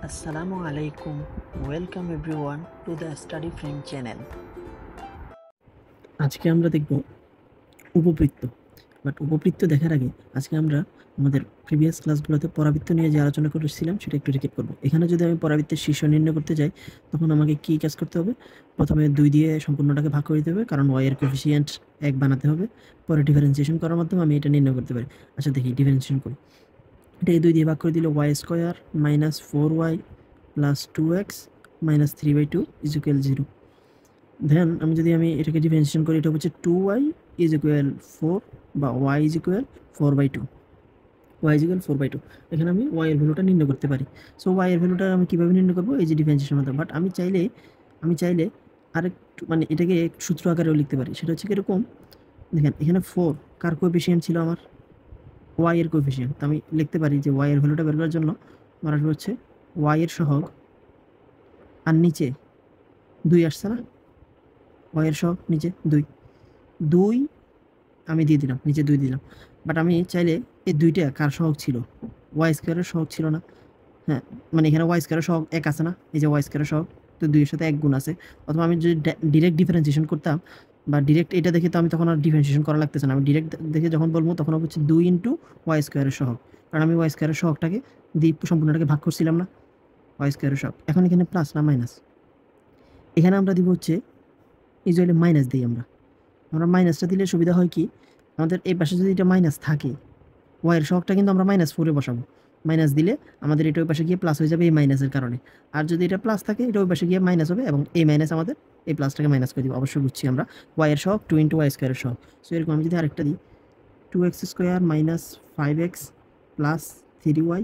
Assalamu alaikum. Welcome everyone to the Study Frame channel. আজকে আমরা দেখব উপবৃত্ত। বাট উপবৃত্ত দেখার আগে আজকে আমরা আমাদের প্রিভিয়াস ক্লাসগুলোতে পরাবৃত্ত নিয়ে যে আলোচনা করেছিলাম সেটা একটু রিকেপ করব। এখানে যদি আমি পরাবৃত্তের শীর্ষ নির্ণয় করতে যাই তখন আমাকে কী কাজ করতে হবে? প্রথমে 2 দিয়ে সম্পূর্ণটাকে ভাগ করে দিতে হবে, কারণ y এর কোএফিসিয়েন্ট 1 বানাতে হবে। পরে ডিফারেন্সিয়েশন করার মাধ্যমে আমি এটা নির্ণয় করতে পারি। আচ্ছা দেখি ডিফারেন্সিয়েশন করি। এটাকে 2 দিয়ে ভাগ করে দিলে y² - 4y + 2x - 3/2 = 0। দেন আমি এটাকে ডিফারেন্সিয়েশন করি, এটা হচ্ছে 2y = 4 বা y = 4/2। y = 4/2। এখানে আমি y এর ভ্যালুটা নির্ণয় করতে পারি। সো y এর ভ্যালুটা আমি কীভাবে নির্ণয় করবো? এই যে ডিফারেন্সিয়েশনের মাধ্যমে। বাট আমি চাইলে আরেকটু এটাকে সূত্র আকারেও লিখতে পারি। সেটা হচ্ছে কীরকম? দেখেন এখানে 4 কার কোএফিসিয়েন্ট ছিল? আমার y এর কোএফিসিয়েন্ট। তো আমি লিখতে পারি যে y এর ভ্যালুটা বের করার জন্য আমার আসবে হচ্ছে y এর সহগ আর নিচে 2 আসছে না? y এর সহগ নিচে 2 আমি দিয়ে দিলাম, নিচে 2 দিলাম। বাট আমি চাইলে এই 2টা কার সহগ ছিল? y² এর সহগ ছিল না? হ্যাঁ, এখানে y² এর সহগ 1 আছে না? এই যে y² এর সহগ, তো 2 এর সাথে 1 গুণ আছে। অথবা আমি যদি ডিরেক্ট ডিফারেন্সিয়েশন করতাম বা ডিরেক্ট এটা দেখে, তো আমি তখন আর ডিফারেন্সিয়েশন করা লাগতেছে না। আমি ডিরেক্ট দেখে যখন বলবো তখন হচ্ছে 2 y² এর সহগ, কারণ আমি y² এর সহগটাকে দিয়ে সম্পূর্ণটাকে ভাগ করছিলাম না? y² এর সহগ। এখন এখানে প্লাস না মাইনাস? এখানে আমরা দিব হচ্ছে ইউজুয়ালি মাইনাস দিই আমরা মাইনাসটা দিলে সুবিধা হয় কি, আমাদের এই পাশে যদি এটা মাইনাস থাকে, y এর সহগটা কিন্তু আমরা -4 এ বসাবো। মাইনাস দিলে আমাদের এটা ওই পাশে গিয়ে প্লাস হয়ে যাবে এই মাইনাসের কারণে। আর যদি এটা প্লাস থাকে, এটা ওই পাশে গিয়ে মাইনাস হবে এবং এই মাইনাস আমাদের এই প্লাসটাকে মাইনাস করে দিব। অবশ্যই বুঝছি আমরা y এর সহগ 2 y² এর সহগ। সো এরকম আমি যদি আরেকটা দিই 2x² - 5x + 3y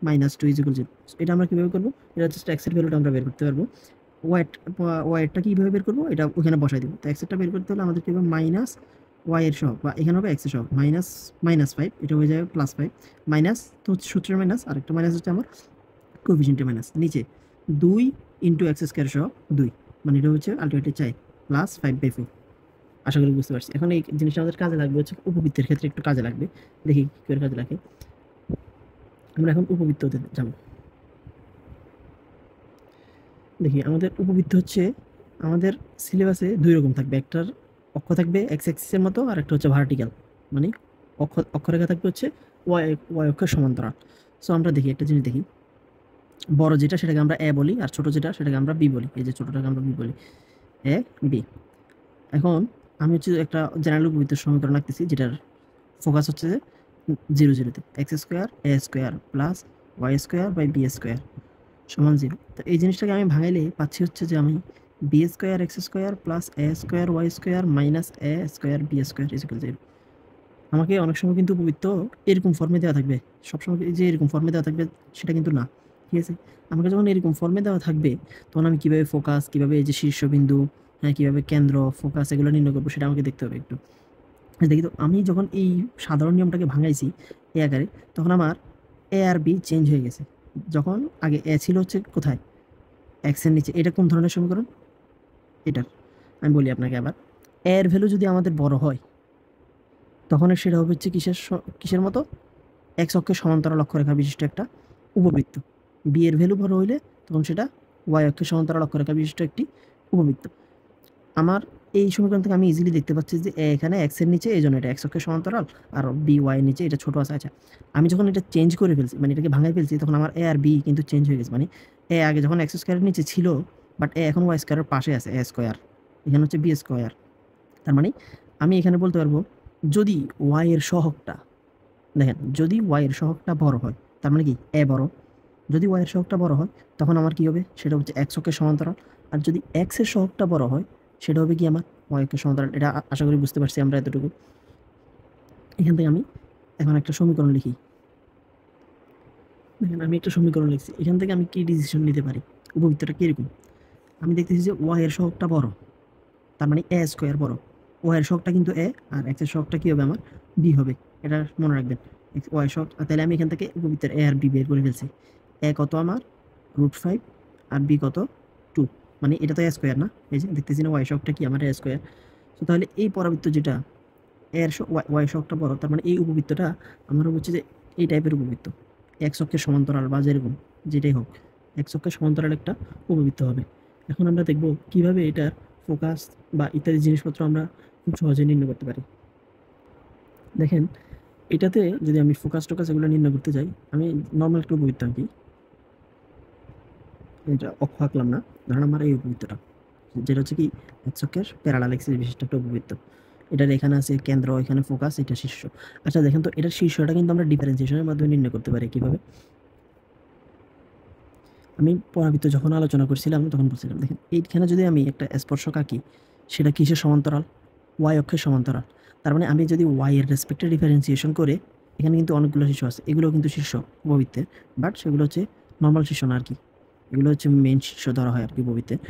- 2 = 0। এটা আমরা কীভাবে করবো? এটা জাস্ট x এর ভ্যালুটা আমরা বের করতে পারবো। y এরটা কীভাবে বের করবো? এটা ওখানে বসাই দিব। তো x এরটা বের করতে হলে আমাদের কী হবে? মাইনাস y এর সহগ, বা এখানে হবে x এর সহগ -5, এটা হয়ে যাবে +5 মাইনাস, তো হচ্ছে সূত্রের মাইনাস, আরেকটা মাইনাস হচ্ছে আমার কোএফিসিয়েন্টের মাইনাস। নিচে 2 x² সহগ 2, এটা হচ্ছে আলটিমেটলি 4 + 5/4। আশা করি বুঝতে পারছি। এখন এই জিনিসটা আমাদের কাজে লাগবে হচ্ছে উপবৃত্তের ক্ষেত্রে একটু কাজে লাগবে। দেখি কী করে কাজে লাগে। আমরা এখন উপবৃত্ততে যাব। দেখি আমাদের উপবৃত্ত হচ্ছে, আমাদের সিলেবাসে 2 রকম থাকবে। একটার অক্ষ থাকবে x অ্যাক্সিসের মতো, আর একটা হচ্ছে ভার্টিক্যাল, অক্ষরেখা থাকবে হচ্ছে y অক্ষের সমান্তরাল। সো আমরা দেখি একটা জিনিস দেখি। বড় যেটা সেটাকে আমরা a বলি, আর ছোট যেটা সেটাকে আমরা b বলি। এই যে ছোটটাকে আমরা b বলি, a b। এখন আমি হচ্ছে একটা জেনারেল উপবৃত্তের সমীকরণ আঁকতেছি, যেটার ফোকাস হচ্ছে যে 0 0-তে। x² a² + y² / b² = 0। তো এই জিনিসটাকে আমি ভাঙাইলে পাচ্ছি হচ্ছে যে আমি b² x² + a² y² - a² b² = 0। আমাকে অনেক সময় কিন্তু উপবৃত্ত এরকম ফর্মে দেওয়া থাকবে। সবসময় যে এরকম ফর্মে দেওয়া থাকবে সেটা কিন্তু না। ঠিক আছে? আমাকে যখন এরকম ফর্মে দেওয়া থাকবে, তখন আমি কীভাবে ফোকাস, কীভাবে এই যে শীর্ষবিন্দু, কীভাবে কেন্দ্র, ফোকাস এগুলো নির্ণয় করবো সেটা আমাকে দেখতে হবে একটু। দেখি তো আমি যখন এই সাধারণ নিয়মটাকে ভাঙাইছি এ আকারে, তখন আমার a আর b চেঞ্জ হয়ে গেছে। যখন আগে a ছিল হচ্ছে কোথায়? x এর নিচে। এটা কোন ধরনের সমীকরণ? এটার। আমি বলি আপনাকে আবার, a এর ভ্যালু যদি আমাদের বড় হয়, তখন সেটা হবে হচ্ছে কিসের মতো? x অক্ষের সমান্তরাল অক্ষরেখা বিশিষ্ট একটা উপবৃত্ত। b এর ভ্যালু বড় হইলে তখন সেটা y অক্ষের সমান্তরাল অক্ষরেখা বিশিষ্ট একটি উপবৃত্ত। আমার এই সমীকরণ থেকে আমি ইজিলি দেখতে পাচ্ছি যে a এখানে x এর নিচে, এইজন্য এটা x অক্ষের সমান্তরাল, আর b y এর নিচে, এটা ছোট আছে। আচ্ছা, আমি যখন এটা চেঞ্জ করে ফেলছি, এটাকে ভাঙাই ফেলছি, তখন আমার a আর b কিন্তু চেঞ্জ হয়ে গেছে। a আগে যখন x² এর নিচে ছিল, বাট a এখন y² এর পাশে আছে, a²। এখানে হচ্ছে b²। তার আমি এখানে বলতে পারবো, যদি y এর সহগটা, দেখেন, যদি y এর সহগটা বড় হয়, তার কি a বড়। যদি y এর সহগটা বড় হয়, তখন আমার কি হবে? সেটা হচ্ছে x অক্ষের সমান্তরাল। আর যদি x এর সহগটা বড় হয়, সেটা হবে কি আমার y অক্ষের সমান্তরাল। এটা আশা করি বুঝতে পারছি আমরা এতটুকু। এখান থেকে আমি এখন একটা সমীকরণ লিখি। দেখেন আমি একটা সমীকরণ লিখছি। এখান থেকে আমি কি ডিসিশন নিতে পারি? উপবৃত্তটা কিরকম? আমি দেখতেছি যে y এর সহগটা বড়, তার a² বড়। y এর সহগটা কিন্তু a, আর x এর সহগটা কি হবে? আমার b হবে। এটা মনে রাখবেন। y সহগ, তাহলে আমি এখান থেকে উপবৃত্তের a আর b বের করে ফেলছি। a কত আমার? √5, আর b কত? 2। এটা তো a² না? এই যে দেখতেছি না y সহগটা কি আমার? a²। তো তাহলে এই পরাবৃত্ত যেটা এর y সহগটা বড়, তার এই উপবৃত্তটা আমার হচ্ছে যে এই টাইপের উপবৃত্ত, x অক্ষের সমান্তরাল বা যেরকম যেটাই হোক, x অক্ষের সমান্তরাল একটা উপবৃত্ত হবে। এখন আমরা দেখব কিভাবে এটার ফোকাস বা ইত্যাদি জিনিসপত্র আমরা খুব সহজে নির্ণয় করতে পারি। দেখেন এটাতে যদি আমি ফোকাস এগুলো নির্ণয় করতে যাই, আমি নর্মাল একটা উপবৃত্ত আঁকি। এটা অক্ষ আঁকলাম না, ধরেন আমার এই উপবৃত্তটা যেটা হচ্ছে কি x অক্ষের প্যারালাল এক্সিস বিশিষ্ট একটা উপবৃত্ত। এটার এখানে আছে কেন্দ্র, এখানে ফোকাস, এটা শীর্ষ। আচ্ছা দেখেন তো এটার শীর্ষটা কিন্তু আমরা ডিফারেন্সিয়েশনের মাধ্যমে নির্ণয় করতে পারি। কিভাবে? আমি পরাবৃত্ত যখন আলোচনা করছিলাম তখন বলছিলাম, দেখেন এইখানে যদি আমি একটা স্পর্শক আঁকি, সেটা কিসের সমান্তরাল? ওয়াই অক্ষের সমান্তরাল। তার মানে আমি যদি ওয়াই এর রেসপেক্টে ডিফারেন্সিয়েশন করে, এখানে কিন্তু অনেকগুলো শীর্ষ আছে, এগুলো কিন্তু শীর্ষ উপবৃত্তের, বাট সেগুলো হচ্ছে নর্মাল শীর্ষ না আর কি, এগুলো হচ্ছে মেন শীর্ষ ধরা হয় আর কি উপবৃত্তের।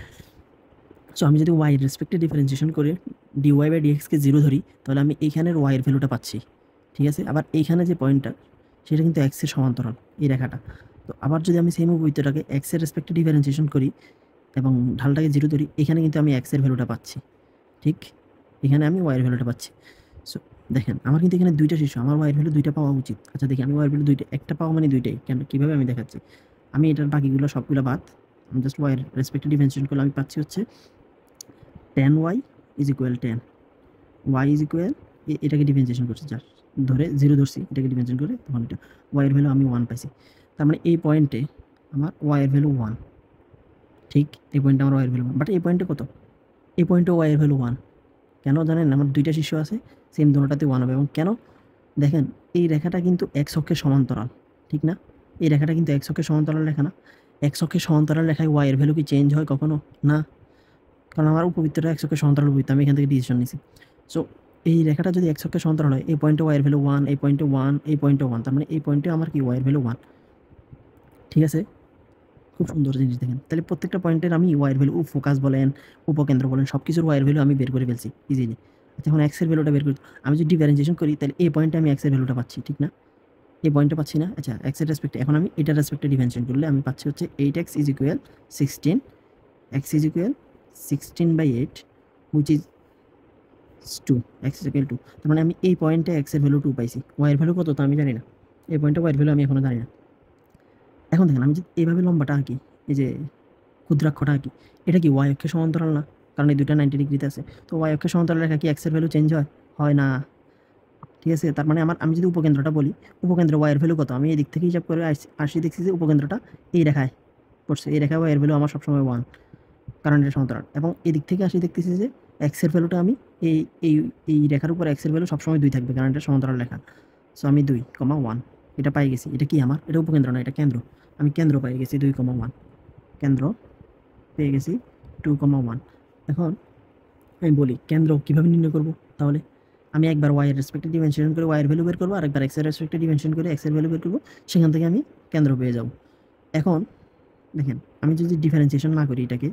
সো আমি যদি ওয়াই এর রেসপেক্টে ডিফারেন্সিয়েশন করে ডিওয়াই বাই ডিএক্সকে 0 ধরি, তাহলে আমি এইখানের ওয়াই এর ভ্যালুটা পাচ্ছি। ঠিক আছে? আবার এইখানে যে পয়েন্টটা, সেটা কিন্তু এক্স এর সমান্তরাল, এই রেখাটা। তো আবার যদি আমি সেম উপবৃত্তটাকে এক্স এর রেসপেক্টে ডিফারেন্সিয়েশন করি এবং ঢালটাকে 0 ধরি, এখানে কিন্তু আমি এক্স এর ভ্যালুটা পাচ্ছি। ঠিক? এখানে আমি ওয়াই এর ভ্যালুটা পাচ্ছি। সো দেখেন আমার কিন্তু এখানে 2টা শীর্ষ, আমার ওয়াই এর ভ্যালু 2টা পাওয়া উচিত। আচ্ছা দেখি আমি ওয়াই এর ভ্যালু 2টা, একটা পাওয়া মানে 2টাই। কেন? কিভাবে আমি দেখাচ্ছি। আমি এটার বাকিগুলো সবগুলো বাদ, আমি জাস্ট ওয়াই এর রেসপেক্টে ডিফারেন্সিয়েশন করলে আমি পাচ্ছি হচ্ছে tan y is equal tan y is equal, এটাকে ডিফারেন্সিয়েশন করছি, জাস্ট ধরে 0 ধরছি, এটাকে ডিফারেন্সিয়েশন করে তখন এটা y এর ভ্যালু আমি 1 পাইছি। তার মানে এই পয়েন্টে আমার y এর ভ্যালু 1। ঠিক? এই পয়েন্টে আমার y এর ভ্যালু 1, বাট এই পয়েন্টে কত? এই পয়েন্টে y এর ভ্যালু 1। কেন জানেন? আমার 2টা শীর্ষ আছে, সেম দোনোটাতে 1 হবে। এবং কেন? দেখেন এই রেখাটা কিন্তু x অক্ষের সমান্তরাল, ঠিক না? এই রেখাটা কিন্তু x অক্ষের সমান্তরাল রেখা না? x অক্ষের সমান্তরাল রেখায় y এর ভ্যালু কি চেঞ্জ হয় কখনো? না। কারণ আমার উপবৃত্তটা x অক্ষের সমান্তরাল উপবৃত্ত, আমি এখান থেকে ডিসিশন নিছি। সো এই রেখাটা যদি x অক্ষের সমান্তরাল হয়, এই পয়েন্টে y এর ভ্যালু 1, এই পয়েন্টে 1, এই পয়েন্টে 1, তার মানে এই পয়েন্টে আমার কি y এর ভ্যালু 1। ঠিক আছে? খুব সুন্দর জিনিস দেখেন। তাহলে প্রত্যেকটা পয়েন্টের আমি y এর ভ্যালু, ফোকাস বলেন, উপকেন্দ্র বলেন, সবকিছুর y এর ভ্যালু আমি বের করে ফেলছি ইজিলি। আচ্ছা এখন x এর ভ্যালুটা বের করি। আমি যদি ডিফারেন্সিয়েশন করি, তাহলে এই পয়েন্টে আমি x এর ভ্যালুটা পাচ্ছি, ঠিক না? এই পয়েন্টটা পাচ্ছি না? আচ্ছা x এর রেসপেক্টে এখন আমি এটার রেসপেক্টে ডিফারেন্সিয়েশন করলে আমি পাচ্ছি হচ্ছে 8x is equal 16, x is equal 16/8 which is 2, x is equal to, তার মানে আমি এই পয়েন্টে x এর ভ্যালু 2 পাইছি। y এর ভ্যালু কত তা আমি জানি না। এই পয়েন্টে y এর ভ্যালু আমি এখনো জানি না। এখন দেখেন আমি যদি এইভাবে লম্বাটা আঁকি, এই যে ক্ষুদ্রাক্ষটা আঁকি, এটা কি y অক্ষের সমান্তরাল না? কারণ এই দুইটা 90 ডিগ্রিতে আছে। তো y অক্ষের সমান্তরাল রেখা কি x এর ভ্যালু চেঞ্জ হয়? হয় না। ঠিক আছে? তার মানে আমি যদি উপকেন্দ্রটা বলি, উপকেন্দ্র y এর ভ্যালু কত? আমি এই দিক থেকে হিসাব করে আসি, দেখছি যে উপকেন্দ্রটা এই রেখায় পড়ছে। এই রেখায় y এর ভ্যালু আমার সবসময় 1, কারণ এটা সমান্তরাল। এবং এদিক থেকে আসি দেখতেছি যে x এর ভ্যালুটা আমি এই এই এই রেখার উপর x এর ভ্যালু সবসময় 2 থাকবে, কারণ এটা সমান্তরাল রেখা। সো আমি 2, 1 এটা পাই গেছি। এটা কি আমার? এটা উপকেন্দ্র না, এটা কেন্দ্র। আমি কেন্দ্র পাই গেছি 2, 1 কেন্দ্র পেয়ে গেছি 2, 1। এখন আমি বলি কেন্দ্র কিভাবে নির্ণয় করব? তাহলে আমি একবার y এর রেসপেক্টে ডিফারেন্সিয়েশন করে y এর ভ্যালু বের করব, আরেকবার x এর রেসপেক্টে ডিফারেন্সিয়েশন করে x এর ভ্যালু বের করব। সেখান থেকে আমি কেন্দ্র পেয়ে যাব। এখন দেখেন আমি যদি ডিফারেন্সিয়েশন না করি, এটাকে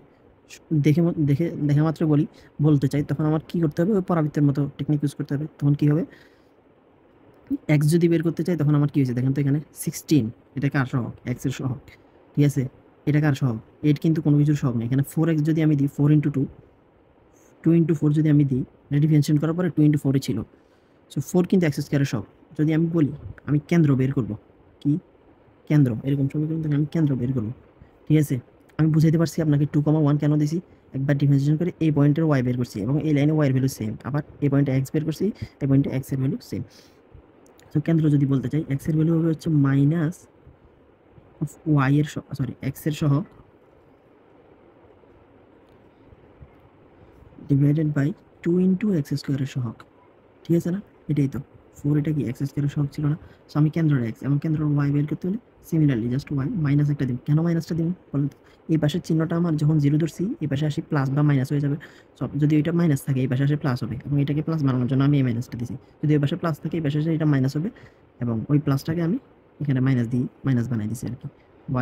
দেখা মাত্র বলতে চাই, তখন আমার কি করতে হবে? ওই পরাবৃত্তের মতো টেকনিক ইউজ করতে হবে। তখন কি হবে? x যদি বের করতে চাই, তখন আমার কি হয়েছে দেখেন তো, এখানে 16, এটা কার সহগ? x এর সহগ। ঠিক আছে? এটা কার সহগ? 8 কিন্তু কোনো কিছুর সহগ নেই। এখানে 4x যদি আমি দিই, 4 × 2, 2 × 4 যদি আমি দিই, এটা ডিফারেন্সিয়েশন করার পরে 2 × 4 ছিল। সো 4 কিন্তু x স্কয়ারের সহগ। যদি আমি বলি আমি কেন্দ্র বের করব, কি কেন্দ্র, এরকম সমীকরণ থেকে আমি কেন্দ্র বের করব। ঠিক আছে? আমি বুঝাইতে পারছি আপনাকে 2, 1 কেন দিছি? একবার ডিফারেন্সিয়েশন করে এই পয়েন্টের y বের করছি এবং এই লাইনে y এর ভ্যালু সেম। আবার এই পয়েন্টে x বের করছি, এই পয়েন্টে x এর ভ্যালু সেম। তো কেন্দ্র যদি বলতে চাই, x এর ভ্যালু হবে হচ্ছে মাইনাস অফ y এর x এর সহগ ডিভাইডেড বাই 2 × x স্কয়ারের সহগ। ঠিক আছে না? এটাই তো 4, এটা কি x স্কয়ারের সহগ ছিল না? সো আমি কেন্দ্রের x এবং কেন্দ্রের y বের করতে হলে সিমিলারলি জাস্ট y মাইনাস একটা দিব। কেন মাইনাসটা দিব বলেন তো? এই পাশের চিহ্নটা আমার যখন 0 ধরছি, এই পাশে আসি প্লাস বা মাইনাস হয়ে যাবে। সো যদি এটা মাইনাস থাকে, এই পাশে আসে প্লাস হবে, এবং এটাকে প্লাস বানানোর জন্য আমি এই মাইনাসটা দিছি। যদি এই পাশে প্লাস থাকে, এই পাশে আসে এটা মাইনাস হবে, এবং ওই প্লাসটাকে আমি এখানে মাইনাস বানাই দিছি আর কি।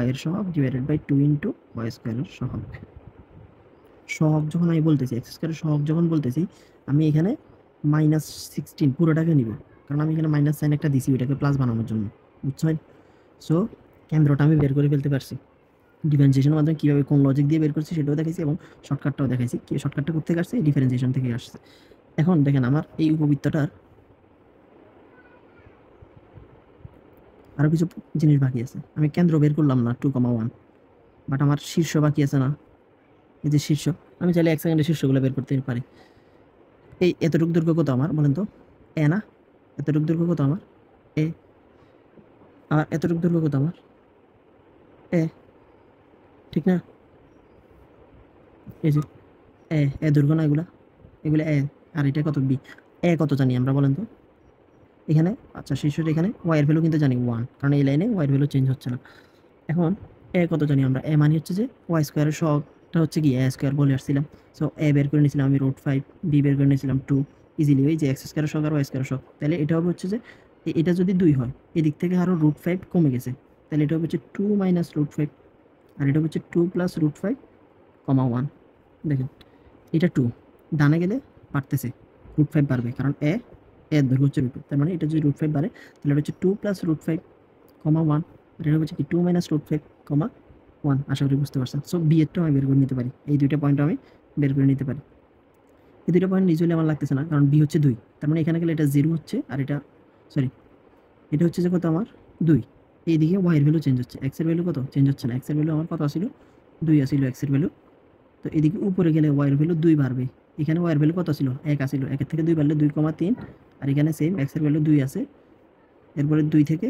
y এর সহগ ডিভাইডেড বাই 2 × y স্কয়ারের সহগ। সহগ যখন আমি বলতেছি, x স্কয়ারের সহগ যখন বলতেছি, আমি এখানে -16 পুরোটাকে নিব, কারণ আমি এখানে মাইনাস সাইন একটা দিছি ওইটাকে প্লাস বানানোর জন্য, বুঝছেন? সো কেন্দ্রটা আমি বের করে ফেলতে পারছি। ডিফারেন্সিয়েশনের মাধ্যমে কীভাবে কোন লজিক দিয়ে বের করছি সেটাও দেখাইছি, এবং শর্টকাটটাও দেখাইছি। কি শর্টকাটটা কোত্থেকে আসছে? ডিফারেন্সিয়েশন থেকে আসছে। এখন দেখেন আমার এই উপবৃত্তটার আরও কিছু জিনিস বাকি আছে। আমি কেন্দ্র বের করলাম না 2, 1, বাট আমার শীর্ষ বাকি আছে না, এই যে শীর্ষ, আমি চাইলে 1 সেকেন্ডে শীর্ষগুলো বের করতে পারি। এই এতটুকু দৈর্ঘ্য কত আমার বলেন তো? এ না? এতটুকু দৈর্ঘ্য কত আমার? এ। আর এতটুকু দৈর্ঘ্য কত আমার? এ। ঠিক না? এই যে এ দৈর্ঘ্য না এগুলা? এগুলা এ। আর এটা কত? বি। এ কত জানি আমরা বলেন তো? এখানে আচ্ছা শীর্ষের এখানে y এর ভ্যালু কিন্তু জানি 1, কারণ এই লাইনে y এর ভ্যালু চেঞ্জ হচ্ছে না। এখন এ কত জানি আমরা? এ মানে হচ্ছে যে y স্কয়ারের সহগটা হচ্ছে কি a স্কয়ার বলে আসছিলাম। সো এ বের করে নিয়েছিলাম আমি √5, বি বের করে নিয়েছিলাম 2, ইজিলি ওই যে x স্কয়ারের সহগ আর y স্কয়ারের সহগ। তাহলে এটা হবে হচ্ছে যে এটা যদি 2 হয়, এদিক থেকে আরো √5 কমে গেছে। তাহলে এটা হবে হচ্ছে 2 - √5, আর এটা হচ্ছে 2 + √5, 1। দেখেন এটা 2 ডানে গেলে বাড়তেছে, √5 বাড়বে, কারণ এর দৈর্ঘ্য হচ্ছে √2। তার মানে এটা যদি √5 বাড়ে, তাহলে এটা হচ্ছে 2 + √5, 1। আর এটা হচ্ছে কি 2 - √5, 1। আশা করি বুঝতে পারছেন। সো বি এরটাও আমি বের করে নিতে পারি। এই দুইটা পয়েন্ট আমি বের করে নিতে পারি। এই দুইটা পয়েন্ট ইউজুয়ালি আমার লাগতেছে না, কারণ বি হচ্ছে 2। তার মানে এখানে গেলে এটা 0 হচ্ছে, আর এটা সরি, এটা হচ্ছে যে কত আমার 2। এইদিকে y এর ভ্যালু চেঞ্জ হচ্ছে, x এর ভ্যালু কত চেঞ্জ হচ্ছে না। x এর ভ্যালু আমার কত ছিল? 2 আছিল x এর ভ্যালু। তো এদিকে উপরে গেলে y এর ভ্যালু 2 বাড়বে। এখানে y এর ভ্যালু কত ছিল? 1 আছিল। 1 এর থেকে 2 বাড়লে 2,3। আর এখানে সেম x এর ভ্যালু 2 আছে। এরপরে 2 থেকে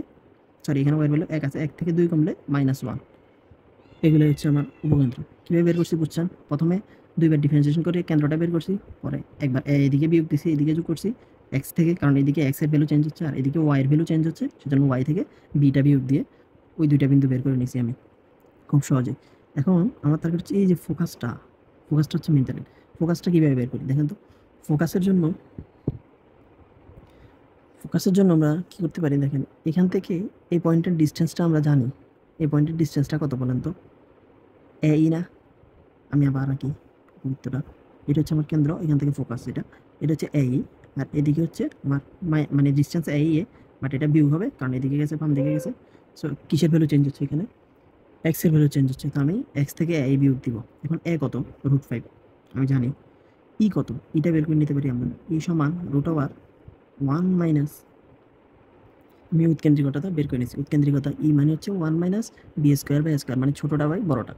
সরি, এখানে y এর ভ্যালু 1 আছে। 1 থেকে 2 কমলে -1। এগুলো হচ্ছে আমার উপকেন্দ্র। কীভাবে বের করছি বুঝছেন? প্রথমে 2 বার ডিফারেন্সিয়েশন করে কেন্দ্রটা বের করছি। পরে একবার এদিকে বিয়োগ দিছি, এদিকে যোগ করছি x থেকে, কারণ এদিকে x এর ভ্যালু চেঞ্জ হচ্ছে আর এদিকে y এর ভ্যালু চেঞ্জ হচ্ছে। সেজন্য y থেকে bটা বিয়োগ দিয়ে ওই 2টা বিন্দু বের করে নিয়েছি আমি খুব সহজে। এখন আমার টার্গেট হচ্ছে এই যে ফোকাসটা হচ্ছে মেইন টার্গেট। ফোকাসটা কীভাবে বের করি দেখেন তো? ফোকাসের জন্য আমরা কী করতে পারি দেখেন, এখান থেকে এই পয়েন্টের ডিসটেন্সটা আমরা জানি। এই পয়েন্টের ডিসটেন্সটা কত বলেন তো? এই না? আমি আবার আঁকি বৃত্তটা। এটা হচ্ছে আমার কেন্দ্র, এখান থেকে ফোকাস এটা। এটা হচ্ছে এই, আর এদিকে হচ্ছে আমার মানে ডিসটেন্স এই বাট এটা বিয়োগ হবে, কারণ এদিকে গেছে, বাম দিকে গেছে। সো কিসের ভ্যালু চেঞ্জ হচ্ছে এখানে? x এর ভ্যালু চেঞ্জ হচ্ছে। তো আমি x থেকে a বিয়োগ দিব। এখন a কত? √5 আমি জানি। ই কত? ইটা বের করে নিতে পারি আমরা। ই সমান √1 মাইনাস, আমি উৎকেন্দ্রিকতা বের করে নিয়েছি। উৎকেন্দ্রিকতা ই মানে হচ্ছে 1 - b square by a square, মানে ছোটটা বাই বড়টা।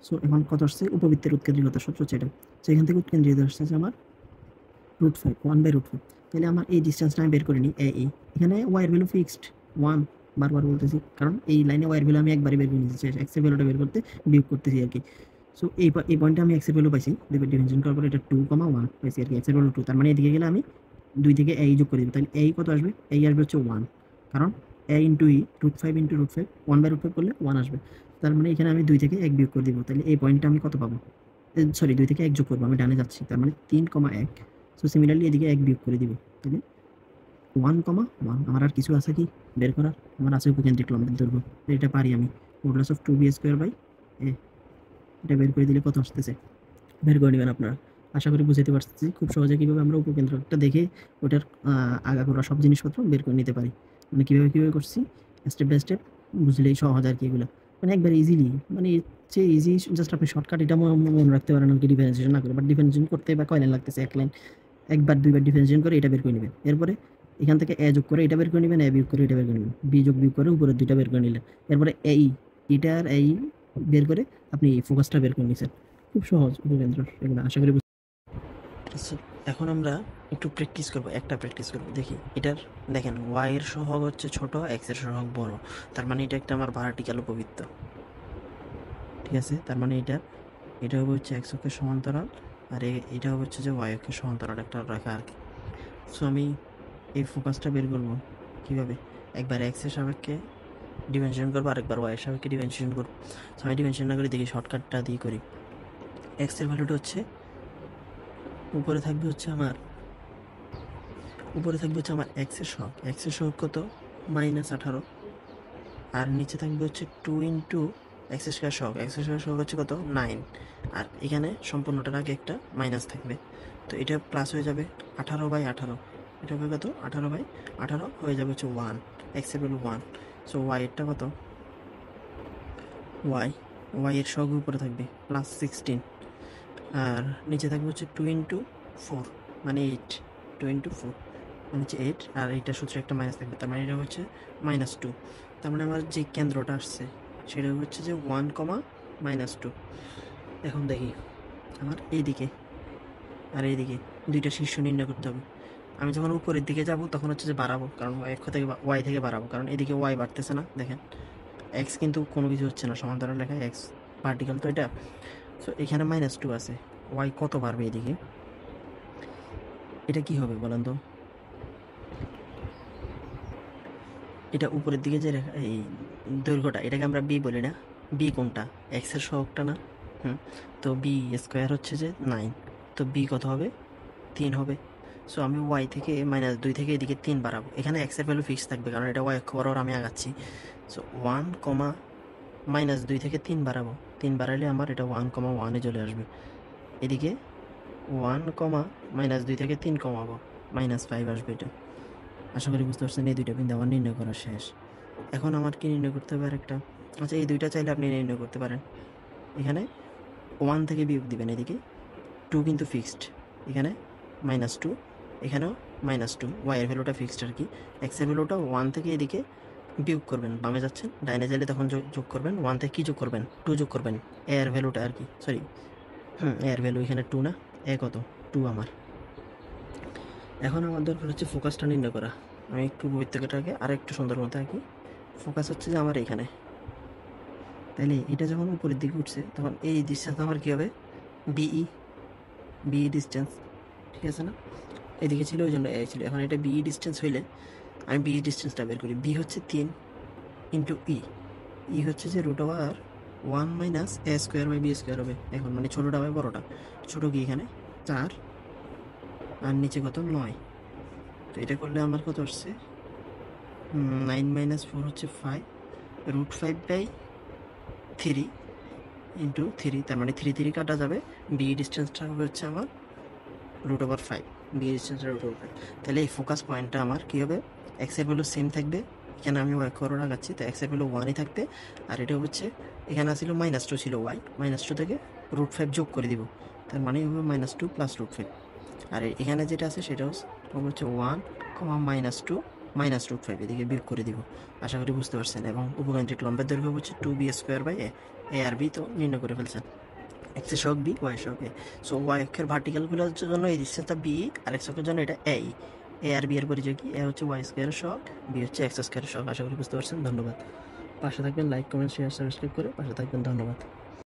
সো এখন কত আসছে? উপবৃত্তের উৎকেন্দ্রিকতা সূত্র হচ্ছে এটা। সো এখান থেকে উৎকেন্দ্রিকতা আসছে আমার √5, 1/√5। তাহলে আমার এই ডিসটেন্সটা আমি বের করে নিই এ। এখানে y এর ভ্যালু ফিক্সড 1, বারবার বলতেছি, কারণ এই লাইনে y এর ভ্যালু আমি একবারই বের করে নিয়েছি। x এর ভ্যালুটা বের করতে বিয়োগ করতেছি আরকি। সো এই পয়েন্টে আমি x এর ভ্যালু পাইছি। ডিফারেন্সিয়েশন করার পরে এটা 2,1 পাইছি আরকি। x এর ভ্যালু 2, তার মানে এদিকে গেলে আমি 2 থেকে a যোগ করে দিব। তাহলে a কত আসবে? a আসবে হচ্ছে 1, কারণ a ইনটু ই, √5 × √5, 1/√5 করলে 1 আসবে। তার মানে এখানে আমি 2 থেকে 1 বিয়োগ করে দিব। তাহলে এই পয়েন্টটা আমি কত পাবো? সরি, 2 থেকে 1 যোগ করব, আমি ডানে যাচ্ছি। তার মানে 3,1। সো সিমিলারলি এদিকে 1 বিয়োগ করে দিব। তাহলে 1,1। আমার আর কিছু আছে কি বের করার? আমার আছে উপকেন্দ্রিক লম্বের দৈর্ঘ্য। এটা পারি আমি। Modulus of 2b square by a। এটা বের করে দিলে কত আসতেছে? বের করে নেবেন আপনারা। আশা করি বুঝাতে পারতেছি খুব সহজে কীভাবে আমরা উপকেন্দ্রটা দেখে ওটার আগাগোড়া সব জিনিসপত্র বের করে নিতে পারি। মানে কীভাবে করছি স্টেপ বাই স্টেপ বুঝলেই সহজ আরকি এগুলা। মানে একবারে ইজিলি, মানে এর চেয়ে ইজি জাস্ট আপনি শর্টকাট এটা মনে রাখতে পারেন আরকি, ডিফারেন্সিয়েশন না করে। বাট ডিফারেন্সিয়েশন করতে বা কয় লাইন লাগতেছে? 1 লাইন। 1 বার 2 বার ডিফারেন্সিয়েশন করে এটা বের করে নিবেন। এরপরে এখান থেকে a যোগ করে এটা বের করে নিবেন, a বিয়োগ করে এটা বের করে নিবেন। b যোগ বিয়োগ করে উপরের 2টা বের করে নিলেন। এরপরে এটা আর এই বের করে আপনি ফোকাসটা বের করে নিছেন। খুব সহজ উপকেন্দ্র এগুলো, আশা করি। আচ্ছা, এখন আমরা একটু প্র্যাকটিস করব, একটা প্র্যাকটিস করব। দেখি এটার দেখেন y এর সহগ হচ্ছে ছোট, x এর সহগ বড়। তার মানে এটা একটা আমার ভার্টিক্যাল উপবৃত্ত, ঠিক আছে? তার মানে এটা হবে হচ্ছে x অক্ষের সমান্তরাল, আর এটা হবে হচ্ছে যে y অক্ষের সমান্তরাল একটা রেখা আর কি। সো আমি এই ফোকাসটা বের করব কীভাবে? একবার x এর সাপেক্ষে ডিমেনশন করবো, আরেকবার y এর সাপেক্ষে ডিমেনশন করবো। সো আমি ডিমেনশন না করে দেখি শর্টকাটটা দিয়ে করি। x এর ভ্যালুটা হচ্ছে উপরে থাকবে হচ্ছে আমার x এর সহগ। x এর সহগ কত? -18। আর নিচে থাকবে হচ্ছে 2 × x স্কয়ার সহগ। x স্কয়ার সহগ হচ্ছে কত? 9। আর এখানে সম্পূর্ণটার আগে একটা মাইনাস থাকবে। তো এটা প্লাস হয়ে যাবে 18/18। এটা হবে কত? 18/18 হয়ে যাবে হচ্ছে 1। x এর ভ্যালু 1। সো y এরটা কত? y এর সহগ উপরে থাকবে +16, আর নিচে থাকবে হচ্ছে 2 × 4 মানে 8। 2 × 4 মানে হচ্ছে 8, আর এইটার সূত্রে একটা মাইনাস থাকবে, তার মানে এটা হচ্ছে -2। তার মানে আমার যে কেন্দ্রটা আসছে সেটা হচ্ছে যে 1, -2। এখন দেখি আমার এইদিকে আর এইদিকে দুইটা শীর্ষ নির্ণয় করতে হবে। আমি যখন উপরের দিকে যাব তখন হচ্ছে যে বাড়াবো, কারণ ওয়াই থেকে বাড়াবো, কারণ এদিকে ওয়াই বাড়তেছে না, দেখেন এক্স কিন্তু কোনো কিছু হচ্ছে না, সমান্তরাল লেখা এক্স ভার্টিক্যাল তো এটা। সো এখানে -2 আছে, ওয়াই কত বাড়বে এদিকে? এটা কি হবে বলেন তো? এটা উপরের দিকে যে রেখা, এই দৈর্ঘ্যটা, এটাকে আমরা বি বলি না? বি কোনটা? এক্সের সহগটা না? হুম, তো বি স্কোয়ার হচ্ছে যে 9, তো বি কত হবে? 3 হবে। সো আমি ওয়াই থেকে -2 থেকে এদিকে 3 বাড়াবো। এখানে এক্সের ভ্যালু ফিক্স থাকবে, কারণ এটা ওয়াই অক্ষ বরাবর আমি আগাচ্ছি। সো 1, -2 থেকে 3 বাড়াবো। 3 বাড়ালে আমার এটা 1, 1-এ চলে আসবে। এদিকে 1, -2 থেকে 3 কমাবো, -5 আসবে এটা। আশা করি বুঝতে পারছেন। এই দুইটা বিন্দু আমার নির্ণয় করা শেষ। এখন আমার কি নির্ণয় করতে হবে আরেকটা? আচ্ছা, এই দুইটা চাইলে আপনি নির্ণয় করতে পারেন। এখানে 1 থেকে বিয়োগ দিবেন, এদিকে 2 কিন্তু ফিক্সড, এখানে -2, এখানেও -2। ওয়াই এর ভ্যালুটা ফিক্সড আর কি। এক্স এর ভ্যালুটা 1 থেকে এদিকে বিয়োগ করবেন, বামে যাচ্ছেন, ডাইনে যাইলে তখন যোগ করবেন। 1 থেকে কী যোগ করবেন? 2 যোগ করবেন, এ এর ভ্যালুটা আর কি, সরি এ এর ভ্যালু এখানে 2 না? এ কত? 2 আমার। এখন আমার দরকার হচ্ছে ফোকাসটা নির্ণয় করা। আমি একটু বৃত্তটাকে আর একটু সুন্দর মতো আঁকি। ফোকাস হচ্ছে যে আমার এখানে, তাইলে এটা যখন উপরের দিকে উঠছে তখন এই ডিস্টেন্স আমার কী হবে? বিই ডিস্টেন্স, ঠিক আছে না? এদিকে ছিল ওই জন্য এ ছিল। এখন এটা বিই ডিস্টেন্স হইলে আমি বিই ডিস্টেন্সটা বের করি। বি হচ্ছে 3 ইন্টু ই হচ্ছে যে √1 - a² হবে। এখন মানে ছোটোটা হবে বড়োটা, ছোটো কি এখানে 4 আর নিচে কত 9। তো এটা করলে আমার কত আসছে? 9 - 4 হচ্ছে 5, √5/3 ইন্টু 3, তার মানে 3 কাটা যাবে। বি ডিস্টেন্সটা হবে হচ্ছে আমার √5, বি ডিস্টেন্সটা √5। তাহলে এই ফোকাস পয়েন্টটা আমার কী হবে? এক্সের ভ্যালু সেম থাকবে, এখানে আমি ওয়াই করো লাগাচ্ছি, তো এক্সের ভ্যালু 1ই থাকবে। আর এটা হচ্ছে এখানে ছিল -2 ছিল ওয়াই, -2 থেকে √5 যোগ করে দিব, তার মানে হবে -2 + √5। আর এখানে যেটা আছে সেটা হচ্ছে 1, -2 -√5, এদিকে বিয়োগ করে দিব। আশা করি বুঝতে পারছেন। এবং উপকেন্দ্রিক লম্বের দৈর্ঘ্য হচ্ছে 2b²/a, এ আর বি তো নির্ণয় করে ফেলছেন। এক্সের সহগ বি, ওয়াই সহগ এ। সো ওয়াই অক্ষের ভার্টিক্যালগুলোর জন্য এই ডিস্টেন্সটা বি, আর এক্স অক্ষের জন্য এটা এ আর বি এর পরিচয় কি? এ হচ্ছে ওয়াই স্কোয়ারের সহগ, বি হচ্ছে এক্স স্কোয়ারের সহগ। আশা করি বুঝতে পারছেন। ধন্যবাদ। পাশে থাকবেন, লাইক কমেন্ট শেয়ার সাবস্ক্রাইব করে পাশে থাকবেন। ধন্যবাদ।